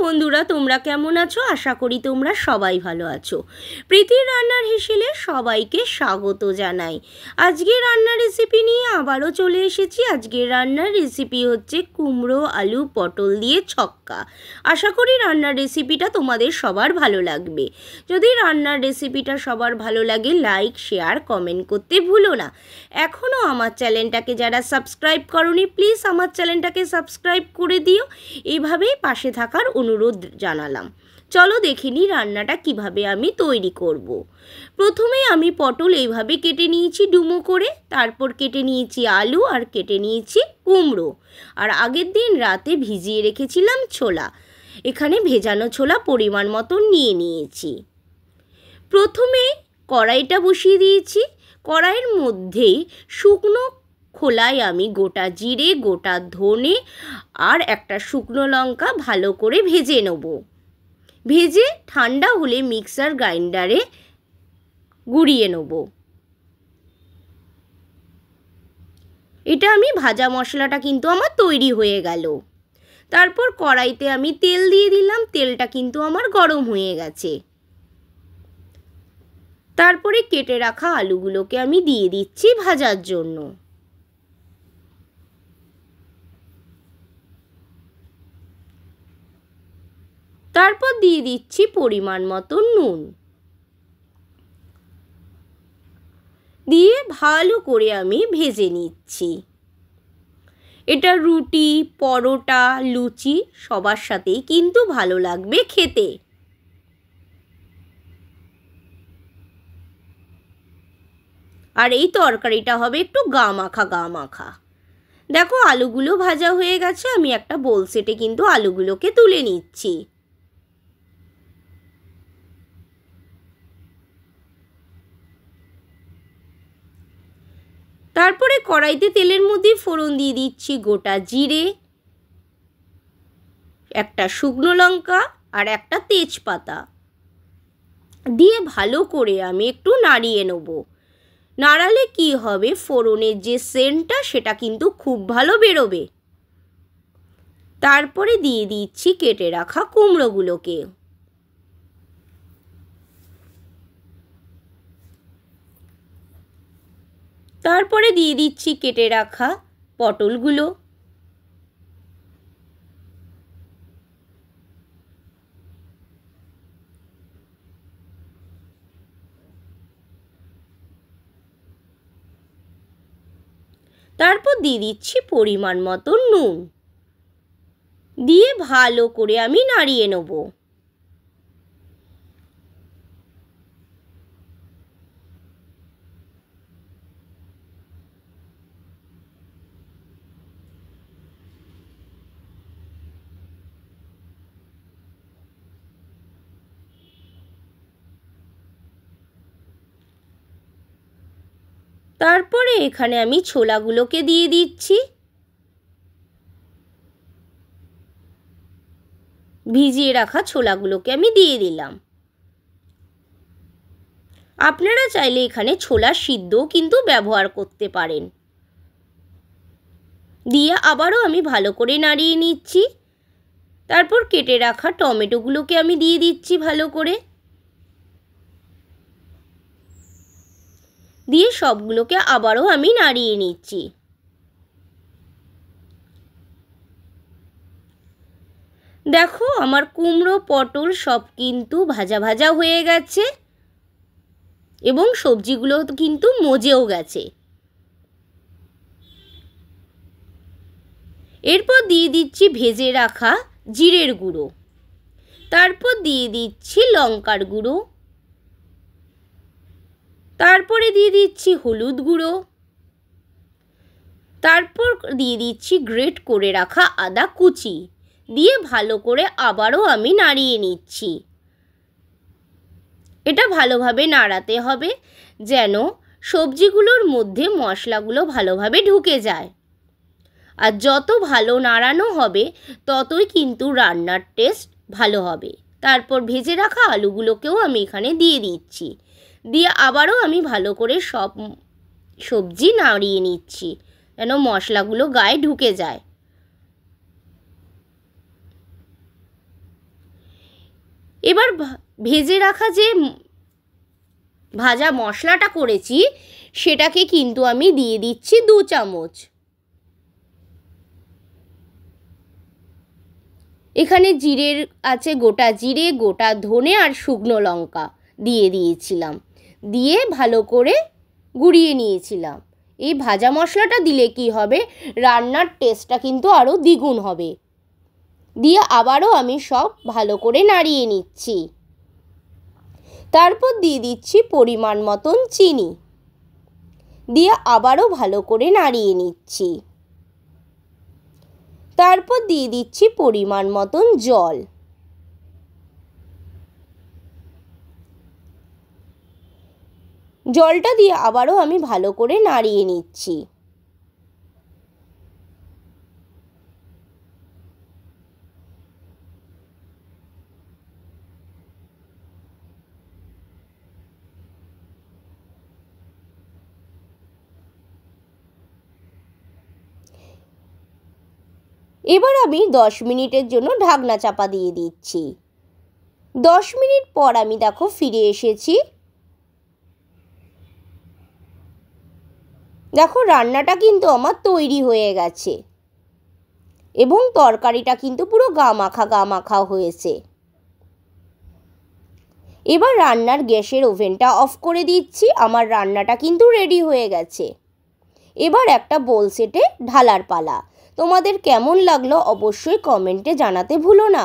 বন্ধুরা, তোমরা কেমন আছো? আশা করি তোমরা সবাই ভালো আছো। প্রীতির রান্নার হেসেলে সবাইকে স্বাগত জানাই। আজকে রান্নার রেসিপি নিয়ে আবারও চলে এসেছি। আজকের রান্নার রেসিপি হচ্ছে কুমড়ো আলু পটল দিয়ে ছক্কা। আশা করি রান্নার রেসিপিটা তোমাদের সবার ভালো লাগবে। যদি রান্নার রেসিপিটা সবার ভালো লাগে, লাইক শেয়ার কমেন্ট করতে ভুলো না। এখনও আমার চ্যানেলটাকে যারা সাবস্ক্রাইব করোনি, প্লিজ আমার চ্যানেলটাকে সাবস্ক্রাইব করে দিও। এইভাবেই পাশে থাকার অনুরোধ জানালাম। চলো দেখে নিই রান্নাটা কিভাবে আমি তৈরি করব। প্রথমেই আমি পটল এইভাবে কেটে নিয়েছি ডুমো করে, তারপর কেটে নিয়েছি আলু আর কেটে নিয়েছি কুমড়ো। আর আগের দিন রাতে ভিজিয়ে রেখেছিলাম ছোলা। এখানে ভেজানো ছোলা পরিমাণ মতো নিয়ে নিয়েছি। প্রথমে কড়াইটা বসিয়ে দিয়েছি। কড়াইয়ের মধ্যেই শুকনো খোলায় আমি গোটা জিরে, গোটা ধনে আর একটা শুকনো লঙ্কা ভালো করে ভেজে নেব। ভেজে ঠান্ডা হলে মিক্সার গ্রাইন্ডারে গুঁড়িয়ে নেব। এটা আমি ভাজা মশলাটা কিন্তু আমার তৈরি হয়ে গেল। তারপর কড়াইতে আমি তেল দিয়ে দিলাম। তেলটা কিন্তু আমার গরম হয়ে গেছে। তারপরে কেটে রাখা আলুগুলোকে আমি দিয়ে দিচ্ছি ভাজার জন্য। তারপর দিয়ে দিচ্ছি পরিমাণ মতো নুন। দিয়ে ভালো করে আমি ভেজে নিচ্ছি। এটা রুটি, পরোটা, লুচি সবার সাথেই কিন্তু ভালো লাগবে খেতে। আর এই তরকারিটা হবে একটু গা মাখা গা মাখা। দেখো আলুগুলো ভাজা হয়ে গেছে। আমি একটা বোল সেটে কিন্তু আলুগুলোকে তুলে নিচ্ছি। তারপরে কড়াইতে তেলের মধ্যে ফোড়ন দিয়ে দিচ্ছি গোটা জিরে, একটা শুকনো লঙ্কা আর একটা তেজপাতা দিয়ে ভালো করে আমি একটু নাড়িয়ে নেব। নাড়ালে কি হবে, ফোড়নের যে সেন্টটা সেটা কিন্তু খুব ভালো বেরোবে। তারপরে দিয়ে দিচ্ছি কেটে রাখা কুমড়োগুলোকে। তারপরে দিয়ে দিচ্ছি কেটে রাখা পটলগুলো। তারপর দিয়ে দিচ্ছি পরিমাণ মতো নুন। দিয়ে ভালো করে আমি নাড়িয়ে নেব। তারপরে এখানে আমি ছোলাগুলোকে দিয়ে দিচ্ছি। ভিজিয়ে রাখা ছোলাগুলোকে আমি দিয়ে দিলাম। আপনারা চাইলে এখানে ছোলা সিদ্ধও কিন্তু ব্যবহার করতে পারেন। দিয়ে আবারও আমি ভালো করে নাড়িয়ে নিচ্ছি। তারপর কেটে রাখা টমেটোগুলোকে আমি দিয়ে দিচ্ছি ভালো করে। দিয়ে সবগুলোকে আবারও আমি নাড়িয়ে নিচ্ছি। দেখো আমার কুমড়ো পটল সব কিন্তু ভাজা ভাজা হয়ে গেছে এবং সবজিগুলো কিন্তু মজেও গেছে। এরপর দিয়ে দিচ্ছি ভেজে রাখা জিরের গুঁড়ো। তারপর দিয়ে দিচ্ছি লঙ্কার গুঁড়ো। তারপরে দিয়ে দিচ্ছি হলুদ গুঁড়ো। তারপর দিয়ে দিচ্ছি গ্রেট করে রাখা আদা কুচি। দিয়ে ভালো করে আবারও আমি নাড়িয়ে নিচ্ছি। এটা ভালোভাবে নাড়াতে হবে যেন সবজিগুলোর মধ্যে মশলাগুলো ভালোভাবে ঢুকে যায়। আর যত ভালো নাড়ানো হবে ততই কিন্তু রান্নার টেস্ট ভালো হবে। তারপর ভেজে রাখা আলুগুলোকেও আমি এখানে দিয়ে দিচ্ছি। দিয়ে আবারও আমি ভালো করে সব সবজি নাড়িয়ে নিচ্ছি যেন মশলাগুলো গায়ে ঢুকে যায়। এবার ভেজে রাখা যে ভাজা মশলাটা করেছি সেটাকে কিন্তু আমি দিয়ে দিচ্ছি 2 চামচ। এখানে জিরের আছে, গোটা জিরে, গোটা ধনে আর শুকনো লঙ্কা দিয়ে দিয়েছিলাম, দিয়ে ভালো করে গুঁড়িয়ে নিয়েছিলাম। এই ভাজা মশলাটা দিলে কি হবে, রান্নার টেস্টটা কিন্তু আরও দ্বিগুণ হবে। দিয়ে আবারও আমি সব ভালো করে নাড়িয়ে নিচ্ছি। তারপর দিয়ে দিচ্ছি পরিমাণ মতন চিনি, দিয়ে আবারও ভালো করে নাড়িয়ে নিচ্ছি। তারপর দিয়ে দিচ্ছি পরিমাণ মতন জল। জলটা দিয়ে আবারও আমি ভালো করে নাড়িয়ে নিচ্ছি। এবার আমি 10 মিনিটের জন্য ঢাকনা চাপা দিয়ে দিচ্ছি। 10 মিনিট পর আমি দেখো ফিরে এসেছি। দেখো রান্নাটা কিন্তু আমার তৈরি হয়ে গেছে এবং তরকারিটা কিন্তু পুরো গা মাখা হয়েছে। এবার রান্নার গ্যাসের ওভেনটা অফ করে দিচ্ছি। আমার রান্নাটা কিন্তু রেডি হয়ে গেছে। এবার একটা বোল সেটে ঢালার পালা। তোমাদের কেমন লাগলো অবশ্যই কমেন্টে জানাতে ভুলো না।